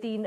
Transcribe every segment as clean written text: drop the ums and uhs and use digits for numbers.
3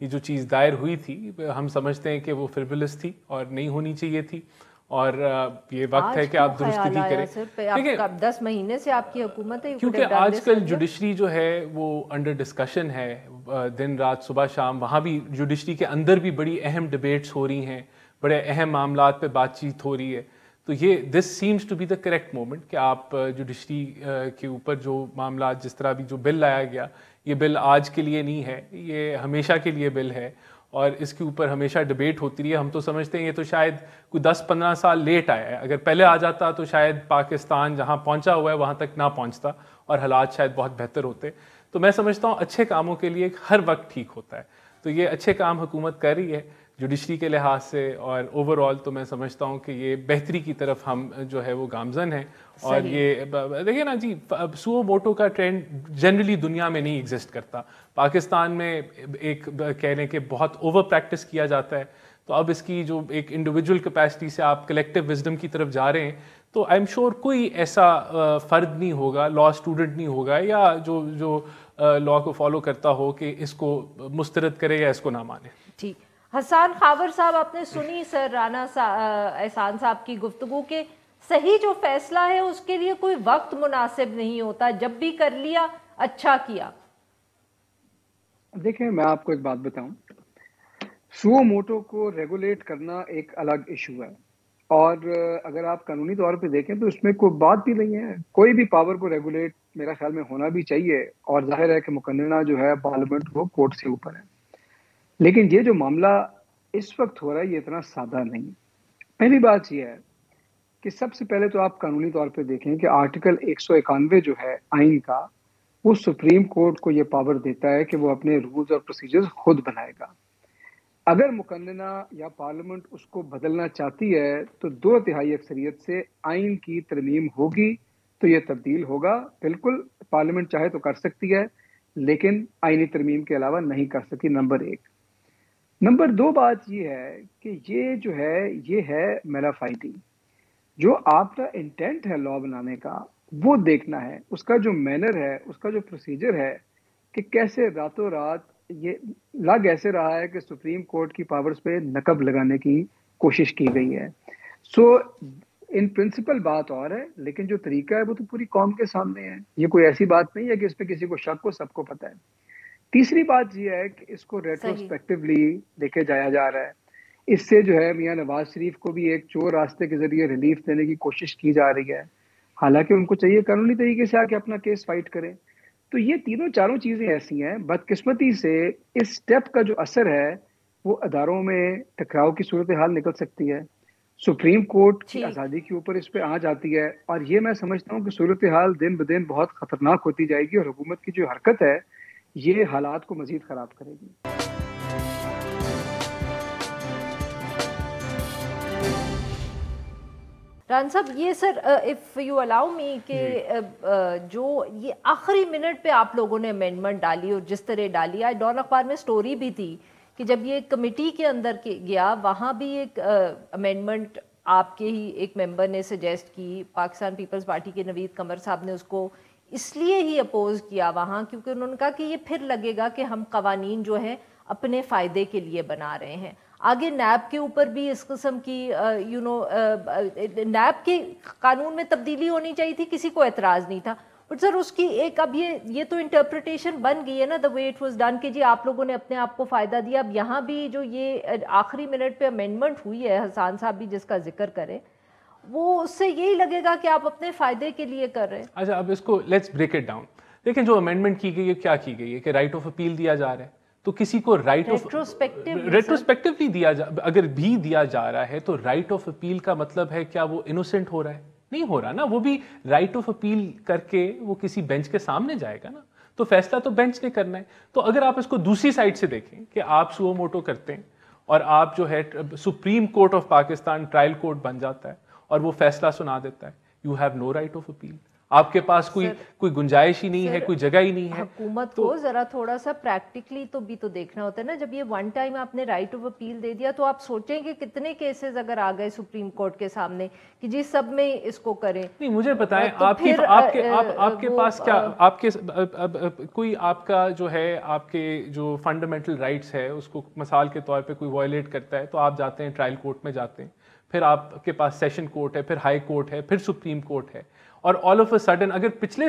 یہ جو چیز دائر ہوئی تھی ہم سمجھتے ہیں کہ وہ فربلس تھی اور نہیں ہونی چاہیے تھی، اور یہ وقت ہے کہ آپ درستگی کریں. 10 مہینے سے آپ کی حکومت ہے، کیونکہ آج کل جوڈیشری جو ہے وہ انڈر ڈسکشن ہے، دن رات صبح شام، وہاں بھی جوڈیشری کے اندر بھی بڑی اہم ڈبیٹس ہو رہی ہیں، بڑے اہم معاملات پہ بات چیت ہو رہی ہے. تو یہ this seems to be the correct moment کہ آپ جوڈیشری کے اوپر جو معاملات، جس طرح بھی جو بل لایا گیا، یہ بل آج کے لیے نہیں ہے، یہ ہمیشہ کے لیے بل ہے، اور اس کے اوپر ہمیشہ ڈبیٹ ہوتی رہی ہے. ہم تو سمجھتے ہیں یہ تو شاید کوئی 10-15 سال لیٹ آیا ہے، اگر پہلے آ جاتا تو شاید پاکستان جہاں پہنچا ہوا ہے وہاں تک نہ پہنچتا اور حالات شاید بہت بہتر ہوتے. تو میں سمجھتا ہوں اچھے کاموں کے لیے ہر وقت ٹھیک ہوتا ہے، تو یہ اچھے کام حکومت کر رہی ہے جوڈیشری کے لحاظ سے، اور اوور آل تو میں سمجھتا ہوں کہ یہ بہتری کی طرف ہم جو ہے وہ گامزن ہیں. اور یہ دیکھیے نا جی، سو موٹو کا ٹرینڈ جنرلی دنیا میں نہیں ایگزسٹ کرتا. پاکستان میں ایک کہہ لیں کہ بہت اوور پریکٹس کیا جاتا ہے، تو اب اس کی جو ایک انڈیویجول کیپیسٹی سے آپ کلیکٹیو وزڈم کی طرف جا رہے ہیں، تو آئی ایم شیور کوئی ایسا فرد نہیں ہوگا، لا اسٹوڈنٹ نہیں ہوگا یا جو لا کو فالو کرتا ہو کہ اس کو مسترد کرے یا اس کو نہ مانے. ٹھیک. حسان خاور صاحب، آپ نے سنی سر رانا احسان صاحب کی گفتگو کہ صحیح جو فیصلہ ہے اس کے لیے کوئی وقت مناسب نہیں ہوتا، جب بھی کر لیا اچھا کیا. دیکھیں میں آپ کو ایک بات بتاؤں، سو موٹو کو ریگولیٹ کرنا ایک الگ ایشو ہے، اور اگر آپ قانونی طور پہ دیکھیں تو اس میں کوئی بات بھی نہیں ہے. کوئی بھی پاور کو ریگولیٹ میرا خیال میں ہونا بھی چاہیے، اور ظاہر ہے کہ مقننہ جو ہے پارلیمنٹ وہ کورٹ سے اوپر ہے. لیکن یہ جو معاملہ اس وقت ہو رہا ہے یہ اتنا سادہ نہیں. پہلی بات یہ ہے کہ سب سے پہلے تو آپ قانونی طور پہ دیکھیں کہ آرٹیکل 191 جو ہے آئین کا، وہ سپریم کورٹ کو یہ پاور دیتا ہے کہ وہ اپنے رولز اور پروسیجرز خود بنائے گا. اگر مقننہ یا پارلیمنٹ اس کو بدلنا چاہتی ہے تو 2/3 اکثریت سے آئین کی ترمیم ہوگی تو یہ تبدیل ہوگا. بالکل پارلیمنٹ چاہے تو کر سکتی ہے، لیکن آئینی ترمیم کے علاوہ نہیں کر سکتی. نمبر 1. نمبر 2 بات یہ ہے کہ یہ جو ہے یہ ہے میلا فائڈی. جو آپ کا انٹینٹ ہے لا بنانے کا وہ دیکھنا ہے، اس کا جو مینر ہے، اس کا جو پروسیجر ہے کہ کیسے راتوں رات یہ لگ ایسے رہا ہے کہ سپریم کورٹ کی پاورز پہ نقب لگانے کی کوشش کی گئی ہے. سو ان پرنسپل بات اور ہے، لیکن جو طریقہ ہے وہ تو پوری قوم کے سامنے ہے. یہ کوئی ایسی بات نہیں ہے کہ اس پہ کسی کو شک ہو، سب کو پتہ ہے. تیسری بات یہ ہے کہ اس کو ریٹروسپیکٹیولی دیکھے جایا جا رہا ہے. اس سے جو ہے میاں نواز شریف کو بھی ایک چور راستے کے ذریعے ریلیف دینے کی کوشش کی جا رہی ہے، حالانکہ ان کو چاہیے قانونی طریقے سے آ کے اپنا کیس فائٹ کریں. تو یہ تینوں چاروں چیزیں ایسی ہیں، بدقسمتی سے اس سٹیپ کا جو اثر ہے وہ اداروں میں ٹکراؤ کی صورتحال نکل سکتی ہے. سپریم کورٹ کی آزادی کے اوپر اس پہ آ جاتی ہے، اور یہ میں سمجھتا ہوں کہ صورتحال دن بدن بہت خطرناک ہوتی جائے گی، اور حکومت کی جو حرکت ہے یہ حالات کو مزید خراب کرے گی. ران صاحب، یہ سر اف یو الاؤ می کہ جو یہ آخری منٹ پہ آپ لوگوں نے امینڈمنٹ ڈالی اور جس طرح ڈالی، آج ڈان اخبار میں سٹوری بھی تھی کہ جب یہ کمیٹی کے اندر گیا وہاں بھی ایک امینڈمنٹ آپ کے ہی ایک ممبر نے سجیسٹ کی، پاکستان پیپلز پارٹی کے نوید قمر صاحب نے اس کو اس لیے ہی اپوز کیا وہاں کیونکہ انہوں نے کہا کہ یہ پھر لگے گا کہ ہم قوانین جو ہیں اپنے فائدے کے لیے بنا رہے ہیں. آگے نیب کے اوپر بھی اس قسم کی نیب کے قانون میں تبدیلی ہونی چاہیے تھی، کسی کو اعتراض نہیں تھا، بٹ سر اس کی ایک اب یہ تو انٹرپریٹیشن بن گئی ہے نا، دا وے اٹ واز ڈن، کہ جی آپ لوگوں نے اپنے آپ کو فائدہ دیا. اب یہاں بھی جو یہ آخری منٹ پہ امینڈمنٹ ہوئی ہے، حسان صاحب بھی جس کا ذکر کریں، وہ اس سے یہی لگے گا کہ آپ اپنے فائدے کے لیے کر رہے ہیں. اچھا، اب اس کو لیٹس بریک اٹ ڈاؤن. دیکھیں جو امینڈمنٹ کی گئی ہے کیا کی گئی ہے کہ رائٹ آف اپیل دیا جا رہا ہے، تو کسی کو رائٹ آف ریٹروسپیکٹیولی دیا اگر بھی دیا جا رہا ہے تو رائٹ آف اپیل کا مطلب ہے کیا وہ انوسنٹ ہو رہا ہے؟ نہیں ہو رہا نا. وہ بھی رائٹ آف اپیل کر کے وہ کسی بینچ کے سامنے جائے گا نا، تو فیصلہ تو بینچ نے کرنا ہے. تو اگر آپ اس کو دوسری سائڈ سے دیکھیں کہ آپ سو موٹو کرتے ہیں اور آپ جو ہے supreme court of Pakistan trial court بن جاتا ہے اور وہ فیصلہ سنا دیتا ہے، you have no right of appeal. آپ کے پاس کوئی گنجائش ہی نہیں ہے, کوئی جگہ ہی نہیں ہے. حکومت کو ذرا تھوڑا سا پریکٹیکلی تو بھی تو دیکھنا ہوتا ہے نا. جب یہ ون ٹائم آپ نے رائٹ آف اپیل دے دیا تو آپ سوچیں کہ کتنے کیسز اگر آ گئے سپریم کورٹ کے سامنے کہ جی سب میں اس کو کریں. نہیں مجھے بتائیں آپ کے پاس کیا, آپ کے کوئی آپ کا جو ہے آپ کے جو فنڈامنٹل رائٹس ہے اس کو مثال کے طور پہ کوئی وائلیٹ کرتا ہے تو آپ جاتے ہیں ٹرائل کورٹ میں جاتے ہیں, پھر آپ کے پاس سیشن کورٹ ہے, پھر ہائی کورٹ ہے, پھر سپریم کورٹ ہے, اور آل آف اے سڈن اگر پچھلے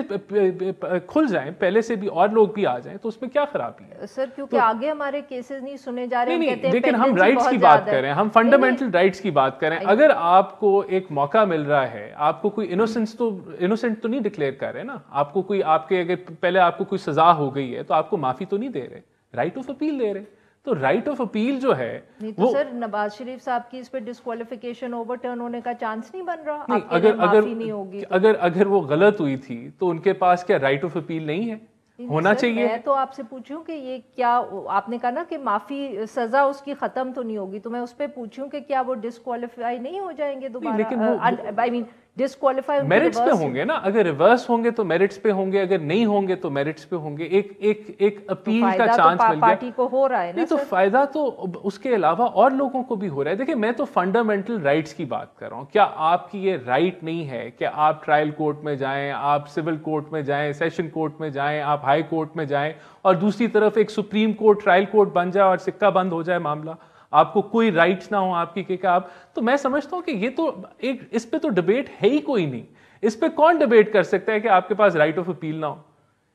کھل جائیں, پہلے سے بھی اور لوگ بھی آ جائیں تو اس میں کیا خرابی ہے سر؟ کیونکہ آگے ہمارے کیسز نہیں سنے جا رہے. نہیں لیکن ہم رائٹس کی بات کر رہے ہیں, ہم فنڈامنٹل رائٹس کی بات کر رہے ہیں. اگر آپ کو ایک موقع مل رہا ہے, آپ کو کوئی انوسنٹ تو نہیں ڈکلیئر کر رہے نا, آپ کو کوئی آپ کے اگر پہلے آپ کو کوئی سزا ہو گئی ہے تو آپ کو معافی تو نہیں دے رہے, رائٹ آف اپیل دے رہے. تو رائٹ آف اپیل جو ہے وہ سر نواز شریف صاحب کی اس پہ ڈسکوالیفیکیشن اوور ٹرن ہونے کا چانس نہیں بن رہا. اگر وہ غلط ہوئی تھی تو ان کے پاس کیا رائٹ آف اپیل نہیں ہے؟ ہونا چاہیے. میں تو آپ سے پوچھوں کہ یہ کیا, آپ نے کہا نا کہ معافی سزا اس کی ختم تو نہیں ہوگی, تو میں اس پہ پوچھوں کہ کیا وہ ڈسکوالیفائی نہیں ہو جائیں گے دوبارہ؟ ڈسکوالیفائی میرٹس پہ ہوں گے نا, اگر ریورس ہوں گے تو میرٹس پہ ہوں گے, اگر نہیں ہوں گے تو میرٹس پہ ہوں گے. ایک اپیل کا چانس مل گیا, پارٹی کو ہو رہا ہے نا. تو فائدہ تو اس کے علاوہ اور لوگوں کو بھی ہو رہا ہے. دیکھیں میں تو فنڈامنٹل رائٹس کی بات کر رہا ہوں. کیا آپ کی یہ رائٹ نہیں ہے کہ آپ ٹرائل کورٹ میں جائیں, آپ سول کورٹ میں جائیں, سیشن کورٹ میں جائیں, آپ ہائی کورٹ میں جائیں, اور دوسری طرف ایک سپریم کورٹ ٹرائل کورٹ بن جائے اور سکہ بند ہو جائے معاملہ, آپ کو کوئی رائٹس نہ ہو آپ کی کہ آپ. تو میں سمجھتا ہوں کہ یہ تو اس پہ تو ڈبیٹ ہے ہی کوئی نہیں. اس پہ کون ڈبیٹ کر سکتا ہے کہ آپ کے پاس رائٹ آف اپیل نہ ہو؟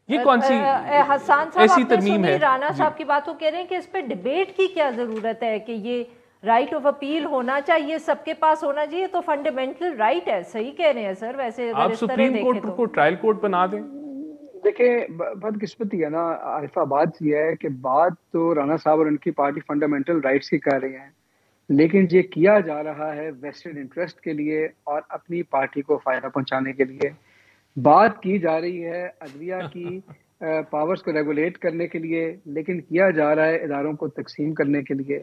یہ کون سی حسان صاحب ایسی ترمیم ہے؟ رانا صاحب کی بات کو کہہ رہے ہیں کہ اس پہ ڈبیٹ کی کیا ضرورت ہے, کہ یہ رائٹ آف اپیل ہونا چاہیے, سب کے پاس ہونا چاہیے, تو فنڈامنٹل رائٹ ہے. صحیح کہہ رہے ہیں سر. ویسے آپ سپریم کورٹ کو ٹرائل کورٹ بنا دیں. دیکھیں بدقسمتی ہے نا عارفہ, بات یہ ہے کہ بات تو رانا صاحب اور ان کی پارٹی فنڈامنٹل رائٹس کی کر رہی ہیں, لیکن یہ کیا جا رہا ہے ویسٹڈ انٹرسٹ کے لیے اور اپنی پارٹی کو فائدہ پہنچانے کے لیے. بات کی جا رہی ہے عدلیہ کی پاورز کو ریگولیٹ کرنے کے لیے, لیکن کیا جا رہا ہے اداروں کو تقسیم کرنے کے لیے.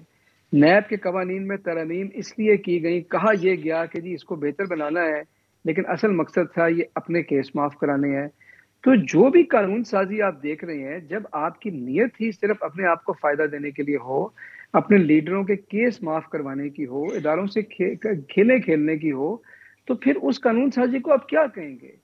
نیب کے قوانین میں ترامیم اس لیے کی گئی, کہا یہ گیا کہ جی اس کو بہتر بنانا ہے, لیکن اصل مقصد تھا یہ اپنے کیس معاف کرانے ہیں. تو جو بھی قانون سازی آپ دیکھ رہے ہیں, جب آپ کی نیت ہی صرف اپنے آپ کو فائدہ دینے کے لیے ہو, اپنے لیڈروں کے کیس معاف کروانے کی ہو, اداروں سے کھیلے کھیلنے کی ہو, تو پھر اس قانون سازی کو آپ کیا کہیں گے؟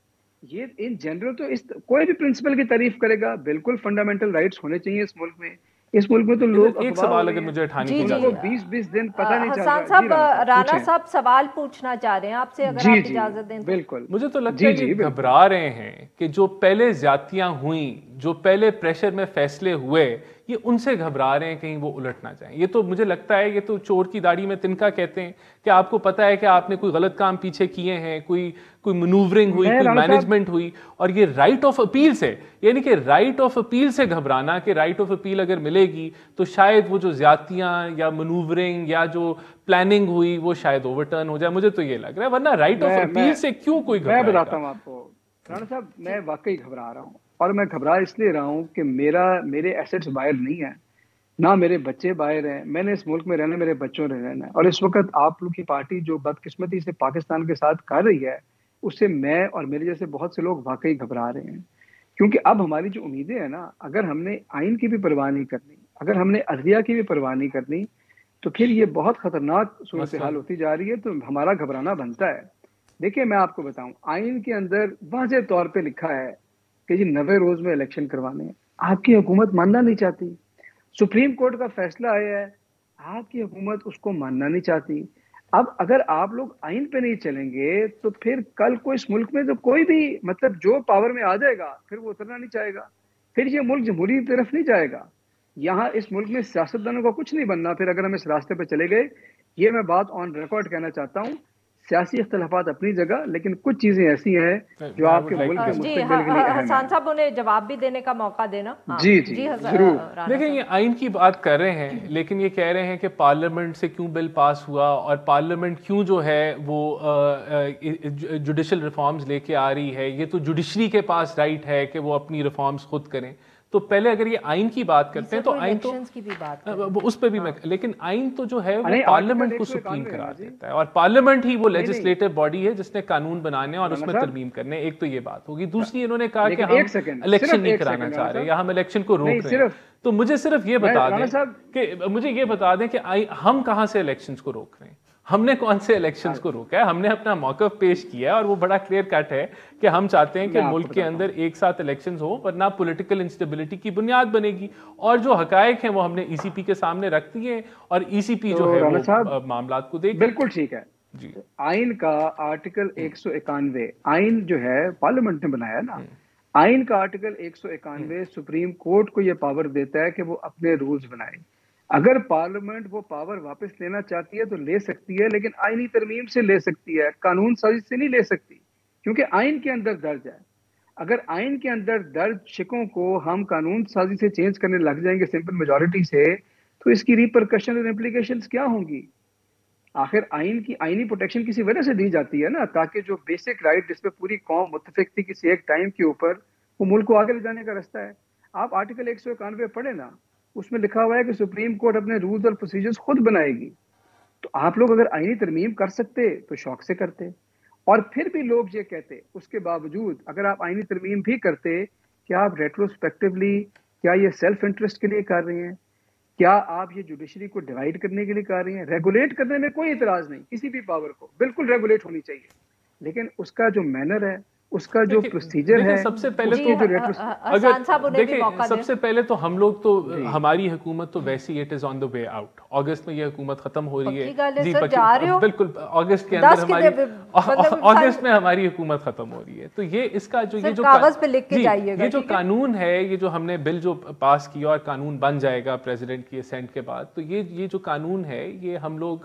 یہ ان جنرل تو کوئی بھی پرنسپل کی تعریف کرے گا, بالکل فنڈامنٹل رائٹس ہونے چاہیے اس ملک میں. اس ملک میں تو لوگ ایک سوال اگر مجھے اٹھانے کی اجازت ہے, 20 دن پتہ نہیں چل رہا. حسان صاحب, رانا صاحب سوال پوچھنا چاہ رہے ہیں آپ سے, اگر آپ اجازت دیں. بالکل. مجھے تو لگتا ہے کہ گھبرا رہے ہیں کہ جو پہلے زیادتیاں ہوئیں, جو پہلے پریشر میں فیصلے ہوئے, یہ ان سے گھبرا رہے ہیں کہیں وہ الٹ نہ جائیں. یہ تو مجھے لگتا ہے یہ تو چور کی داڑھی میں تنکا کہتے ہیں, کہ آپ کو پتا ہے کہ آپ نے کوئی غلط کام پیچھے کیے ہیں, کوئی منوورنگ ہوئی, کوئی مینجمنٹ ہوئی, اور یہ رائٹ آف اپیل سے, یعنی کہ رائٹ آف اپیل سے گھبرانا کہ رائٹ آف اپیل اگر ملے گی تو شاید وہ جو زیادتیاں یا منوورنگ یا جو پلاننگ ہوئی وہ شاید اوور ٹرن ہو جائے. مجھے تو یہ لگ رہا ہے, ورنہ رائٹ آف اپیل سے کیوں کوئی گھبرائے گا؟ میں بتاتا ہوں آپ کو رانا صاحب, میں واقعی گھبرا رہا ہوں, اور میں گھبرا اس لیے رہا ہوں کہ میرے ایسٹس باہر نہیں ہیں, نہ میرے بچے باہر ہیں. میں نے اس ملک میں رہنا, میرے بچوں نے رہنا ہے, اور اس وقت آپ لوگ کی پارٹی جو بدقسمتی سے پاکستان کے ساتھ کر رہی ہے, اس سے میں اور میرے جیسے بہت سے لوگ واقعی گھبرا رہے ہیں. کیونکہ اب ہماری جو امیدیں ہیں نا, اگر ہم نے آئین کی بھی پرواہ نہیں کرنی, اگر ہم نے عدلیہ کی بھی پرواہ نہیں کرنی, تو پھر یہ بہت خطرناک صورتحال ہوتی جا رہی ہے. تو ہمارا گھبرانا بنتا ہے. دیکھیں میں آپ کو بتاؤں, آئین کے اندر واضح طور پہ لکھا ہے کہ جی 90 روز میں الیکشن کروانے ہیں. آپ کی حکومت ماننا نہیں چاہتی. سپریم کورٹ کا فیصلہ آیا ہے, آپ کی حکومت اس کو ماننا نہیں چاہتی. اب اگر آپ لوگ آئین پہ نہیں چلیں گے تو پھر کل کو اس ملک میں تو کوئی بھی مطلب جو پاور میں آ جائے گا پھر وہ اترنا نہیں چاہے گا. پھر یہ ملک جمہوری کی طرف نہیں جائے گا. یہاں اس ملک میں سیاستدانوں کا کچھ نہیں بننا پھر اگر ہم اس راستے پہ چلے گئے. یہ میں بات آن ریکارڈ کہنا چاہتا ہوں. سیاسی اختلافات اپنی جگہ, لیکن کچھ چیزیں ایسی ہیں جو آپ کے ملک کے مستقبل کے لیے اہم ہیں. حسان صاحب انہیں جواب بھی دینے کا موقع دینا. جی ضرور. دیکھیں یہ آئین کی بات کر رہے ہیں, لیکن یہ کہہ رہے ہیں کہ پارلیمنٹ سے کیوں بل پاس ہوا, اور پارلیمنٹ کیوں جو ہے وہ جوڈیشل ریفارمز لے کے آ رہی ہے. یہ تو جوڈیشری کے پاس رائٹ ہے کہ وہ اپنی ریفارمز خود کریں. تو پہلے اگر یہ آئین کی بات کرتے ہیں تو آئین تو کی بھی بات اس پہ بھی میں لیکن آئین تو جو ہے وہ پارلیمنٹ کو سپریم قرار دیتا ہے اور پارلیمنٹ ہی وہ لیجسلیٹو باڈی ہے جس نے قانون بنانے اور اس میں ترمیم کرنے. ایک تو یہ بات ہوگی. دوسری انہوں نے کہا کہ ہم الیکشن نہیں کرانا چاہ رہے یا ہم الیکشن کو روک رہے ہیں. تو مجھے صرف یہ بتا دیں کہ مجھے یہ بتا دیں کہ ہم کہاں سے الیکشنز کو روک رہے ہیں. ہم نے کون سے الیکشنز کو روکا ہے؟ ہم نے اپنا موقف پیش کیا ہے اور وہ بڑا کلیئر کٹ ہے کہ ہم چاہتے ہیں کہ ملک کے اندر ایک ساتھ الیکشنز ہوں ورنہ پولیٹیکل انسٹیبلٹی کی بنیاد بنے گی. اور جو حقائق ہیں وہ ہم نے ای سی پی کے سامنے رکھ دیے ہیں اور ای سی پی جو ہے وہ معاملات کو دیکھ. بالکل ٹھیک ہے جی. آئین کا آرٹیکل 191 آئین جو ہے پارلیمنٹ نے بنایا نا, آئین کا آرٹیکل 191 سپریم کورٹ کو یہ پاور دیتا ہے کہ وہ اپنے رولز بنائے. اگر پارلیمنٹ وہ پاور واپس لینا چاہتی ہے تو لے سکتی ہے, لیکن آئینی ترمیم سے لے سکتی ہے, قانون سازی سے نہیں لے سکتی, کیونکہ آئین کے اندر درج ہے. اگر آئین کے اندر درج شکوں کو ہم قانون سازی سے چینج کرنے لگ جائیں گے سمپل میجورٹی سے, تو اس کی ریپرکشن اور امپلیکیشنز کیا ہوں گی؟ آخر آئین کی آئینی پروٹیکشن کسی وجہ سے دی جاتی ہے نا, تاکہ جو بیسک رائٹ جس پہ پوری قوم متفق تھی کسی ایک ٹائم کے اوپر, وہ ملک کو آگے لے جانے کا رستہ ہے. آپ آرٹیکل 191 پڑھیں نا, اس میں لکھا ہوا ہے کہ سپریم کورٹ اپنے رولز اور پروسیجرز خود بنائے گی. تو آپ لوگ اگر آئینی ترمیم کر سکتے تو شوق سے کرتے, اور پھر بھی لوگ یہ کہتے اس کے باوجود اگر آپ آئینی ترمیم بھی کرتے, کیا آپ ریٹروسپیکٹولی کیا یہ سیلف انٹرسٹ کے لیے کر رہے ہیں؟ کیا آپ یہ جوڈیشری کو ڈیوائڈ کرنے کے لیے کر رہے ہیں؟ ریگولیٹ کرنے میں کوئی اعتراض نہیں, کسی بھی پاور کو بالکل ریگولیٹ ہونی چاہیے, لیکن اس کا جو مینر ہے, اس کا جو پروسیجر ہے, سب سے پہلے سب سے پہلے تو ہم لوگ تو ہماری حکومت تو ویسی it is on the way out. اگست میں یہ حکومت ختم ہو رہی ہے, بالکل اگست کے اندر ہماری اگست میں ہماری حکومت ختم ہو رہی ہے. تو یہ اس کا یہ جو قانون ہے, یہ جو ہم نے بل جو پاس کیا اور قانون بن جائے گا پریزیڈنٹ کی اسینٹ کے بعد, تو یہ جو قانون ہے یہ ہم لوگ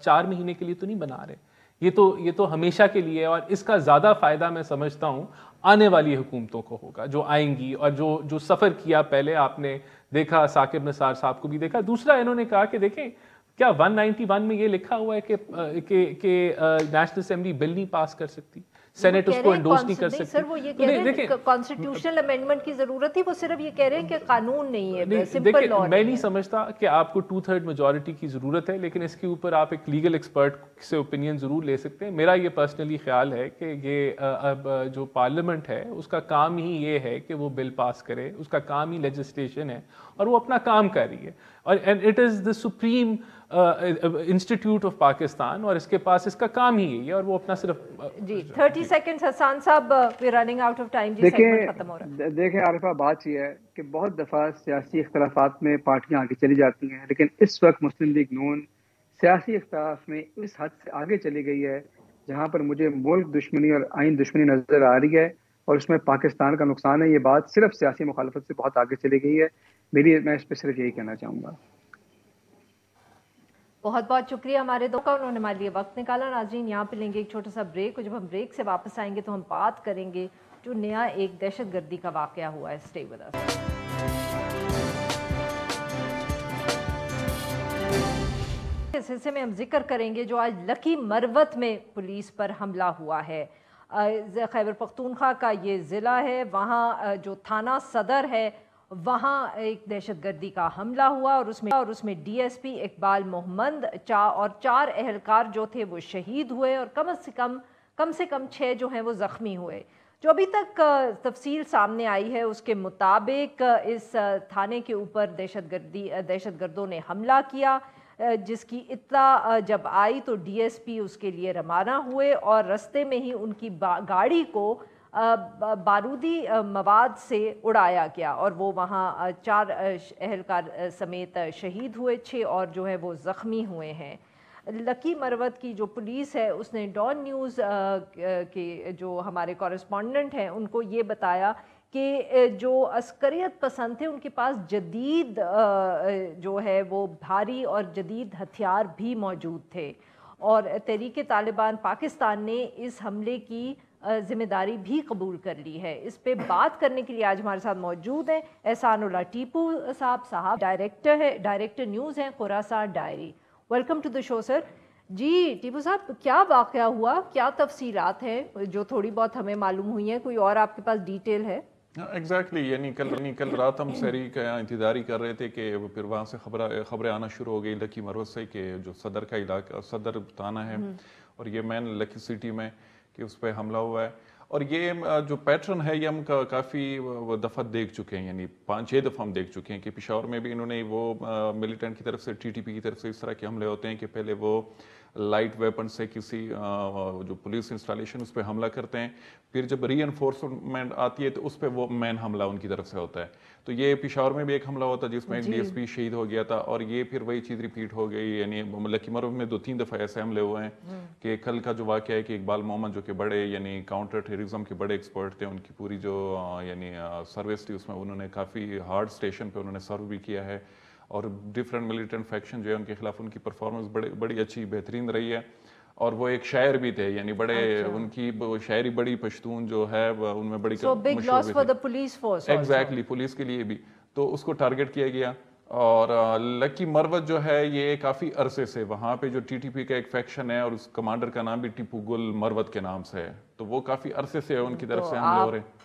4 مہینے کے لیے تو نہیں بنا رہے, یہ تو ہمیشہ کے لیے, اور اس کا زیادہ فائدہ میں سمجھتا ہوں آنے والی حکومتوں کو ہوگا جو آئیں گی, اور جو سفر کیا پہلے آپ نے دیکھا, ثاقب نثار صاحب کو بھی دیکھا. دوسرا انہوں نے کہا کہ دیکھیں کیا 191 میں یہ لکھا ہوا ہے کہ نیشنل اسمبلی بل نہیں پاس کر سکتی, سینٹ اس کو انڈورس نہیں کر سکتی. سر وہ یہ کہہ رہے ہیں کانسٹیٹیوشنل امینڈمنٹ کی ضرورت تھی, وہ صرف یہ کہہ رہے ہیں کہ قانون نہیں ہے, سمپل لاء. میں نہیں سمجھتا کہ آپ کو 2/3 میجورٹی کی ضرورت ہے, لیکن اس کے اوپر آپ ایک لیگل ایکسپرٹ سے اوپینین ضرور لے سکتے ہیں. میرا یہ پرسنلی خیال ہے کہ یہ اب جو پارلیمنٹ ہے اس کا کام ہی یہ ہے کہ وہ بل پاس کرے, اس کا کام ہی لیجسلیشن ہے, اور وہ اپنا کام کر رہی ہے, اور it is the supreme institute of Pakistan, اور اس کے پاس اس کا کام ہی یہی ہے, اور وہ اپنا صرف. جی 30 سیکنڈز حسان صاحب, we running out of time. جی سیگمنٹ ختم ہو رہا ہے. دیکھیں عارفہ, بات یہ ہے کہ بہت دفعہ سیاسی اختلافات میں پارٹیاں آگے چلی جاتی ہیں, لیکن اس وقت مسلم لیگ نون سیاسی اختلاف میں اس حد سے آگے چلی گئی ہے جہاں پر مجھے ملک دشمنی اور آئین دشمنی نظر آ رہی ہے, اور اس میں پاکستان کا نقصان ہے. یہ بات صرف سیاسی مخالفت سے بہت آگے چلی گئی ہے. میں اس پہ صرف یہی کہنا چاہوں گا. بہت بہت شکریہ ہمارے دو کا, انہوں نے ہمارے لیے وقت نکالا. ناظرین یہاں پہ لیں گے ایک چھوٹا سا بریک, اور جب ہم بریک سے واپس آئیں گے تو ہم بات کریں گے جو نیا ایک دہشت گردی کا واقعہ ہوا ہے. اسٹے ود اس. اس حصے میں ہم ذکر کریں گے جو آج لکی مروت میں پولیس پر حملہ ہوا ہے. خیبر پختونخوا کا یہ ضلع ہے, وہاں جو تھانہ صدر ہے وہاں ایک دہشت گردی کا حملہ ہوا, اور اس میں ڈی ایس پی اقبال محمد اور 4 اہلکار جو تھے وہ شہید ہوئے, اور کم سے کم 6 جو ہیں وہ زخمی ہوئے. جو ابھی تک تفصیل سامنے آئی ہے اس کے مطابق اس تھانے کے اوپر دہشت گردوں نے حملہ کیا, جس کی اطلاع جب آئی تو ڈی ایس پی اس کے لیے روانہ ہوئے, اور رستے میں ہی ان کی گاڑی کو بارودی مواد سے اڑایا گیا, اور وہ وہاں 4 اہلکار سمیت شہید ہوئے, 6 اور جو ہے وہ زخمی ہوئے ہیں. لکی مروت کی جو پولیس ہے اس نے ڈان نیوز کے جو ہمارے کورسپونڈنٹ ہیں ان کو یہ بتایا کہ جو عسکریت پسند تھے ان کے پاس جدید جو ہے وہ بھاری اور جدید ہتھیار بھی موجود تھے, اور تحریک طالبان پاکستان نے اس حملے کی ذمہ داری بھی قبول کر لی ہے. اس پہ بات کرنے کے لیے آج ہمارے ساتھ موجود ہیں احسان اللہ ٹیپو صاحب ڈائریکٹر نیوز ہیں خراسان ڈائری. ویلکم ٹو دا شو سر. جی ٹیپو صاحب, کیا واقعہ ہوا, کیا تفصیلات ہیں جو تھوڑی بہت ہمیں معلوم ہوئی ہیں, کوئی اور آپ کے پاس ڈیٹیل ہے؟ ایگزیکٹلی یعنی کل رات ہم سحری کا انتظار ہی کر رہے تھے کہ پھر وہاں سے خبریں آنا شروع ہو گئی لکی مروت سے کہ جو صدر کا علاقہ صدر تھانہ ہے اور یہ مین لکی سٹی میں کہ اس پہ حملہ ہوا ہے. اور یہ جو پیٹرن ہے یہ ہم کافی دفعہ دیکھ چکے ہیں, یعنی 5-6 دفعہ ہم دیکھ چکے ہیں کہ پشاور میں بھی انہوں نے وہ ملیٹنٹ کی طرف سے ٹی ٹی پی کی طرف سے اس طرح کے حملے ہوتے ہیں کہ پہلے وہ لائٹ ویپن سے کسی جو پولیس انسٹالیشن اس پہ حملہ کرتے ہیں, پھر جب ری انفورسمنٹ آتی ہے تو اس پہ وہ مین حملہ ان کی طرف سے ہوتا ہے. تو یہ پشاور میں بھی ایک حملہ ہوتا ہے جس میں ایک ڈی ایس پی شہید ہو گیا تھا, اور یہ پھر وہی چیز ریپیٹ ہو گئی. یعنی لکی مروت میں 2-3 دفعہ ایسے حملے ہوئے ہیں کہ کل کا جو واقعہ ہے کہ اقبال محمد جو کہ بڑے یعنی کاؤنٹر ٹیررزم کے بڑے ایکسپرٹ تھے, ان کی پوری جو یعنی سروس تھی اس میں انہوں نے کافی ہارڈ اسٹیشن پہ انہوں نے سرو بھی کیا ہے, اور ڈفرینٹ ملیٹنٹ فیکشن جو ہے ان کے خلاف ان کی پرفارمنس بڑی اچھی بہترین رہی ہے. اور وہ ایک شاعر بھی تھے, یعنی بڑے ان کی شاعری بڑی پشتون جو ہے ان میں بڑی ایگزیکٹلی پولیس کے لیے بھی, تو اس کو ٹارگٹ کیا گیا. اور لکی مروت جو ہے یہ کافی عرصے سے وہاں پہ جو ٹی ٹی پی کا ایک فیکشن ہے اور اس کمانڈر کا نام بھی ٹیپو گل مروت کے نام سے ہے, تو وہ کافی عرصے سے ان کی طرف سے حملے ہو رہے ہیں.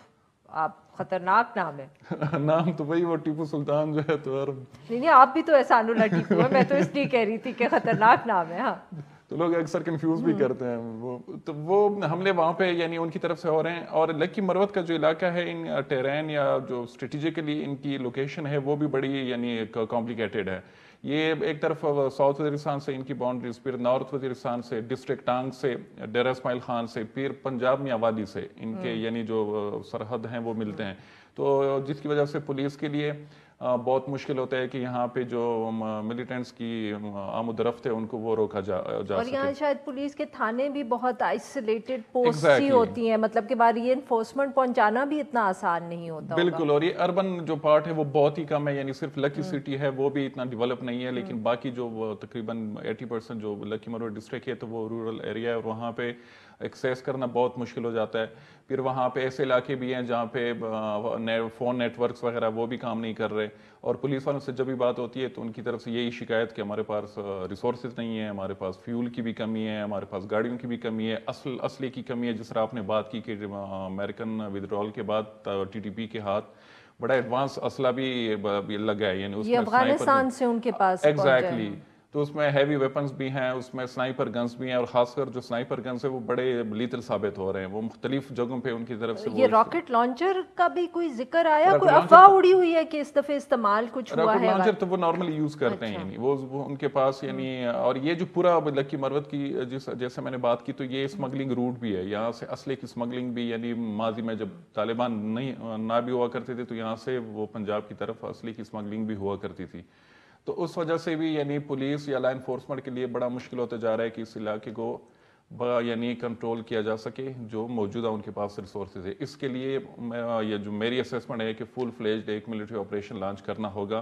آپ خطرناک نام ہے. نام تو وہی وہ ٹیپو سلطان جو ہے, تو نہیں آپ بھی تو احسان اللہ ٹیپو ہے, میں تو اس لیے کہہ رہی تھی کہ خطرناک نام ہے. ہاں تو لوگ اکثر کنفیوز بھی کرتے ہیں وہ حملے وہاں پہ یعنی ان کی طرف سے ہو رہے ہیں. اور لکی مروت کا جو علاقہ ہے ان ٹیرین یا جو اسٹریٹجیکلی ان کی لوکیشن ہے وہ بھی بڑی یعنی کمپلیکیٹڈ ہے. یہ ایک طرف ساؤتھ وزیرستان سے ان کی باؤنڈریز, پھر نارتھ وزیرستان سے ڈسٹرکٹ ٹانگ سے ڈیرہ اسماعیل خان سے, پھر پنجاب میں آبادی سے ان کے یعنی جو سرحد ہیں وہ ملتے ہیں. تو جس کی وجہ سے پولیس کے لیے بہت مشکل ہوتا ہے کہ یہاں پہ جو ملیٹنٹس کی آمد و رفت ہے ان کو وہ روکا جا سکے. اور یہاں شاید پولیس کے تھانے بھی بہت آئسولیٹڈ پوسٹ ہی ہوتی ہیں, مطلب کہ ری انفورسمنٹ پہنچانا بھی اتنا آسان نہیں ہوتا. بالکل, اور یہ اربن جو پارٹ ہے وہ بہت ہی کم ہے, یعنی صرف لکی سٹی ہے وہ بھی اتنا ڈیولپ نہیں ہے, لیکن باقی جو تقریباً 80% جو لکی مروت ڈسٹرکٹ ہے تو وہ رورل ایریا ہے, اور وہاں پہ ایکسیس کرنا بہت مشکل ہو جاتا ہے. پھر وہاں پہ ایسے علاقے بھی ہیں جہاں پہ فون نیٹ ورکس وغیرہ وہ بھی کام نہیں کر رہے, اور پولیس والوں سے جب بھی بات ہوتی ہے تو ان کی طرف سے یہی شکایت کہ ہمارے پاس ریسورسز نہیں ہیں, ہمارے پاس فیول کی بھی کمی ہے, ہمارے پاس گاڑیوں کی بھی کمی ہے, اسلحے کی کمی ہے. جس طرح آپ نے بات کی کہ امریکن ودرول کے بعد ٹی ٹی پی کے ہاتھ بڑا ایڈوانس اسلحہ بھی لگا ہے, یعنی اس میں افغانستان سے ان کے پاس ایگزیکٹلی, تو اس میں ہیوی ویپنز بھی ہیں, اس میں سنائپر گنز بھی ہیں, اور خاص کر جو سنائپر گنز ہیں وہ بڑے لیتل ثابت ہو رہے ہیں. وہ مختلف جگہوں پہ ان کی طرف سے یہ راکٹ لانچر کا بھی کوئی ذکر آیا, کوئی افواہ اڑی ہوئی ہے کہ اس دفعہ استعمال کچھ ہوا ہے؟ راکٹ لانچر تو وہ نارملی یوز کرتے ہیں, یعنی وہ ان کے پاس یعنی. اور یہ جو پورا لکی مروت کی جیسے میں نے بات کی تو یہ اسمگلنگ روٹ بھی ہے, یہاں سے اسلحے کی اسمگلنگ بھی, یعنی ماضی میں جب طالبان نہ بھی ہوا کرتے تھے تو یہاں سے وہ پنجاب کی طرف اسلحے کی اسمگلنگ بھی ہوا کرتی تھی. تو اس وجہ سے بھی یعنی پولیس یا لا انفورسمنٹ کے لیے بڑا مشکل ہوتا جا رہا ہے کہ اس علاقے کو یعنی کنٹرول کیا جا سکے جو موجودہ ان کے پاس ریسورسز ہے. اس کے لیے یہ جو میری اسیسمنٹ ہے کہ فل فلیجڈ ایک ملٹری آپریشن لانچ کرنا ہوگا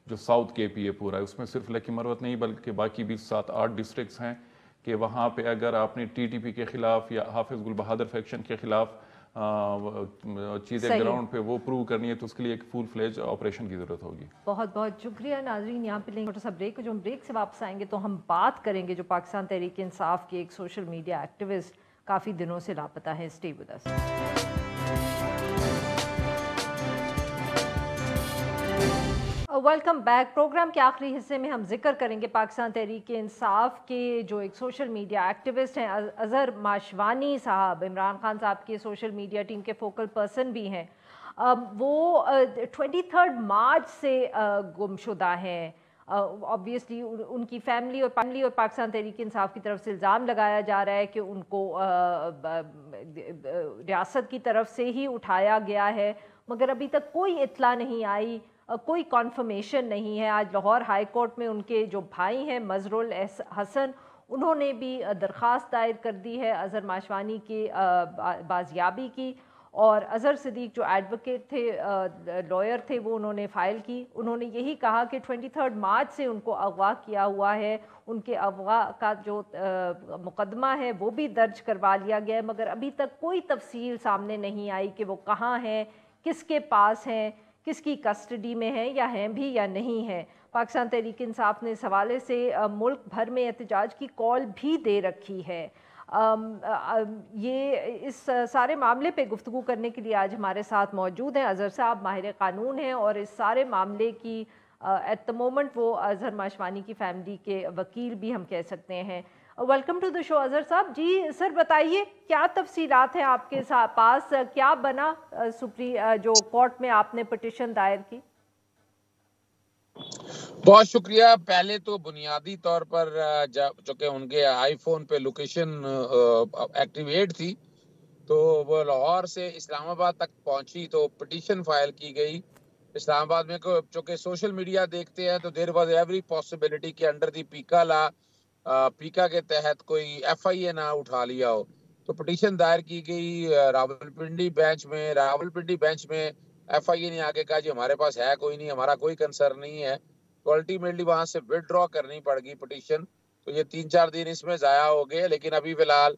جو ساؤتھ کے پی ہے پورا, اس میں صرف لکی مروت نہیں بلکہ باقی بھی 7-8 ڈسٹرکٹس ہیں, کہ وہاں پہ اگر آپ نے ٹی ٹی پی کے خلاف یا حافظ گل بہادر فیکشن کے خلاف چیزیں گراؤنڈ پہ وہ پروو کرنی ہے تو اس کے لیے ایک فل فلیج آپریشن کی ضرورت ہوگی. بہت بہت شکریہ. ناظرین یہاں پہ لیں چھوٹا سا بریک, جو ہم بریک سے واپس آئیں گے تو ہم بات کریں گے جو پاکستان تحریک انصاف کے ایک سوشل میڈیا ایکٹیوسٹ کافی دنوں سے لاپتہ ہیں. Stay with us. Welcome back. Programme کے آخری حصے میں ہم ذکر کریں گے پاکستان تحریک انصاف کے جو ایک سوشل میڈیا ایکٹیوسٹ ہیں اظہر ماشوانی صاحب, عمران خان صاحب کے سوشل میڈیا ٹیم کے فوکل پرسن بھی ہیں. وہ 23 مارچ سے گمشدہ ہیں. آبویسلی ان کی فیملی اور پاکستان تحریک انصاف کی طرف سے الزام لگایا جا رہا ہے کہ ان کو ریاست کی طرف سے ہی اٹھایا گیا ہے, مگر ابھی تک کوئی اطلاع نہیں آئی, کوئی کنفرمیشن نہیں ہے. آج لاہور ہائی کورٹ میں ان کے جو بھائی ہیں مظہر الحسن, انہوں نے بھی درخواست دائر کر دی ہے اظہر ماشوانی کی بازیابی کی, اور اظہر صدیق جو ایڈوکیٹ تھے, لائر تھے, وہ انہوں نے فائل کی. انہوں نے یہی کہا کہ 23 مارچ سے ان کو اغوا کیا ہوا ہے, ان کے اغوا کا جو مقدمہ ہے وہ بھی درج کروا لیا گیا ہے, مگر ابھی تک کوئی تفصیل سامنے نہیں آئی کہ وہ کہاں ہیں, کس کے پاس ہیں, کس کی کسٹڈی میں ہیں یا ہیں بھی یا نہیں ہیں. پاکستان تحریک انصاف نے اس حوالے سے ملک بھر میں احتجاج کی کال بھی دے رکھی ہے. یہ اس سارے معاملے پہ گفتگو کرنے کے لیے آج ہمارے ساتھ موجود ہیں اظہر صاحب، ماہر قانون ہیں، اور اس سارے معاملے کی ایٹ دا مومنٹ وہ اظہر ماشوانی کی فیملی کے وکیل بھی ہم کہہ سکتے ہیں۔ ویلکم ٹو دا شو اظہر صاحب۔ جی سر بتائیے کیا تفصیلات ہیں آپ کے پاس، کیا بنا جو کورٹ میں آپ نے پٹیشن دائر کی؟ بہت شکریہ۔ پہلے تو بنیادی طور پر چونکہ ان کے آئی فون پہ لوکیشن ایکٹیویٹ تھی تو وہ لاہور سے اسلام آباد تک پہنچی تو پٹیشن فائل کی گئی۔ اسلام آباد میں چونکہ سوشل میڈیا دیکھتے ہیں تو دیر واز ایوری پاسبلٹی کہ انڈر دی پیکا لا، پیکا کے تحت کوئی ایف آئی اے نہ اٹھا لیا ہو، تو پٹیشن دائر کی گئی راولپنڈی بینچ میں ایف آئی اے نے آگے کہا جی ہمارے پاس ہے کوئی نہیں، ہمارا کوئی کنسرن نہیں ہے، تو الٹیمیٹلی وہاں سے وڈرا کرنی پڑ گئی پٹیشن۔ تو یہ 3-4 دن اس میں ضائع ہو گئے، لیکن ابھی فی الحال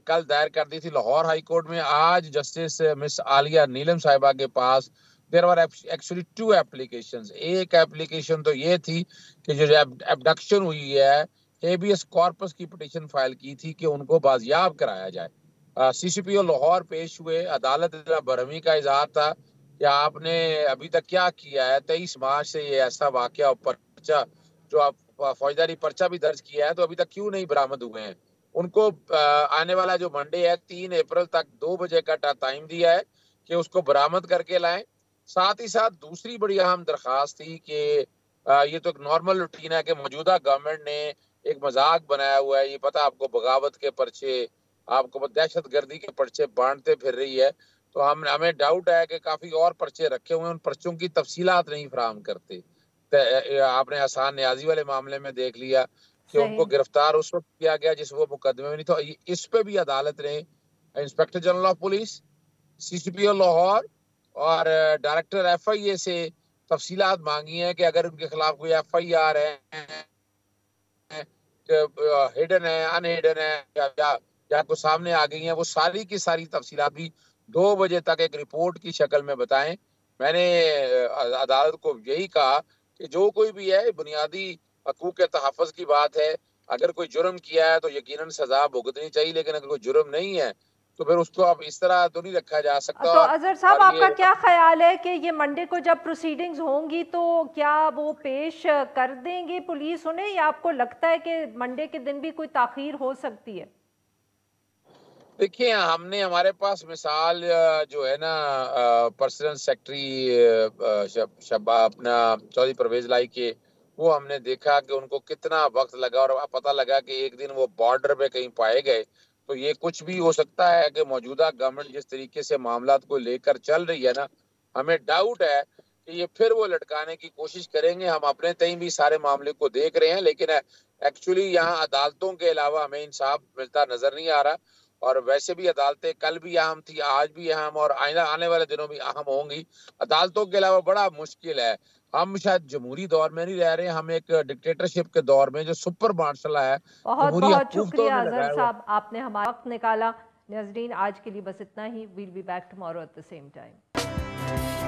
کل دائر کر دی تھی لاہور ہائی کورٹ میں۔ آج جسٹس مس عالیہ نیلم صاحبہ کے پاس دیر آر ایکچولی 2 applications۔ ایک ایپلیکیشن تو یہ تھی کہ جو ایبڈکشن ہوئی ہے، ہیبیس کارپس کی پٹیشن فائل کی تھی کہ ان کو بازیاب کرایا جائے۔ سی سی پی او لاہور پیش ہوئے، عدالت برہمی کا اظہار تھا کہ آپ نے ابھی تک کیا کیا ہے، 23 مارچ سے یہ ایسا واقعہ پرچہ جو آپ فوجداری پرچہ بھی درج کیا ہے تو ابھی تک کیوں نہیں برآمد ہوئے ہیں۔ ان کو آنے والا جو منڈے ہے 3 اپریل تک 2 بجے کا ٹائم دیا ہے کہ اس کو برآمد کر کے لائیں۔ ساتھ ہی ساتھ دوسری بڑی اہم درخواست تھی کہ یہ تو ایک نارمل روٹین ہے کہ موجودہ گورنمنٹ نے ایک مذاق بنایا ہوا ہے، یہ پتہ آپ کو بغاوت کے پرچے، آپ کو دہشت گردی کے پرچے بانٹتے پھر رہی ہے، تو ہمیں ڈاؤٹ ہے کہ کافی اور پرچے رکھے ہوئے ہیں، ان پرچوں کی تفصیلات نہیں فراہم کرتے۔ آپ نے احسان نیازی والے معاملے میں دیکھ لیا کہ ان کو گرفتار اس وقت کیا گیا جس وہ مقدمے میں نہیں تھا۔ اس پہ بھی عدالت نے انسپیکٹر جنرل آف پولیس، سی سی پی او لاہور اور ڈائریکٹر ایف آئی اے سے تفصیلات مانگی ہیں کہ اگر ان کے خلاف کوئی ایف آئی آر ہے، ہڈن ہے، ان ہڈن ہے یا کو سامنے آ گئی ہیں، وہ ساری کی ساری تفصیلات بھی 2 بجے تک ایک رپورٹ کی شکل میں بتائیں۔ میں نے عدالت کو یہی کہا کہ جو کوئی بھی ہے بنیادی حقوق کے تحفظ کی بات ہے، اگر کوئی جرم کیا ہے تو یقیناً سزا بھگتنی چاہیے، لیکن اگر کوئی جرم نہیں ہے تو پھر اس کو اب اس طرح تو نہیں رکھا جا سکتا۔ تو اظہر صاحب آپ کا کیا خیال ہے کہ یہ منڈے کو جب پروسیڈنگز ہوں گی تو کیا وہ پیش کر دیں گے پولیس انہیں، یا آپ کو لگتا ہے کہ منڈے کے دن بھی کوئی تاخیر ہو سکتی ہے؟ دیکھیں ہمارے پاس مثال جو ہے نا پرسنل سیکٹری اپنا چودھری پرویز لائی کے، وہ ہم نے دیکھا کہ ان کو کتنا وقت لگا اور پتہ لگا کہ ایک دن وہ بارڈر پہ کہیں پائے گئے۔ تو یہ کچھ بھی ہو سکتا ہے کہ موجودہ گورنمنٹ جس طریقے سے معاملات کو لے کر چل رہی ہے نا، ہمیں ڈاؤٹ ہے کہ یہ پھر وہ لٹکانے کی کوشش کریں گے۔ ہم اپنے تئیں بھی سارے معاملے کو دیکھ رہے ہیں، لیکن ایکچولی یہاں عدالتوں کے علاوہ ہمیں انصاف ملتا نظر نہیں آ رہا، اور ویسے بھی عدالتیں کل بھی اہم تھی، آج بھی اہم اور آنے والے دنوں بھی اہم ہوں گی۔ عدالتوں کے علاوہ بڑا مشکل ہے، ہم شاید جمہوری دور میں نہیں رہ رہے، ہم ایک ڈکٹیٹرشپ کے دور میں جو سپر مارشل ہے۔ بہت بہت شکریہ اظہر صاحب، آپ نے ہمارا وقت نکالا۔ ناظرین آج کے لیے بس اتنا ہی، we'll be back tomorrow at the same time.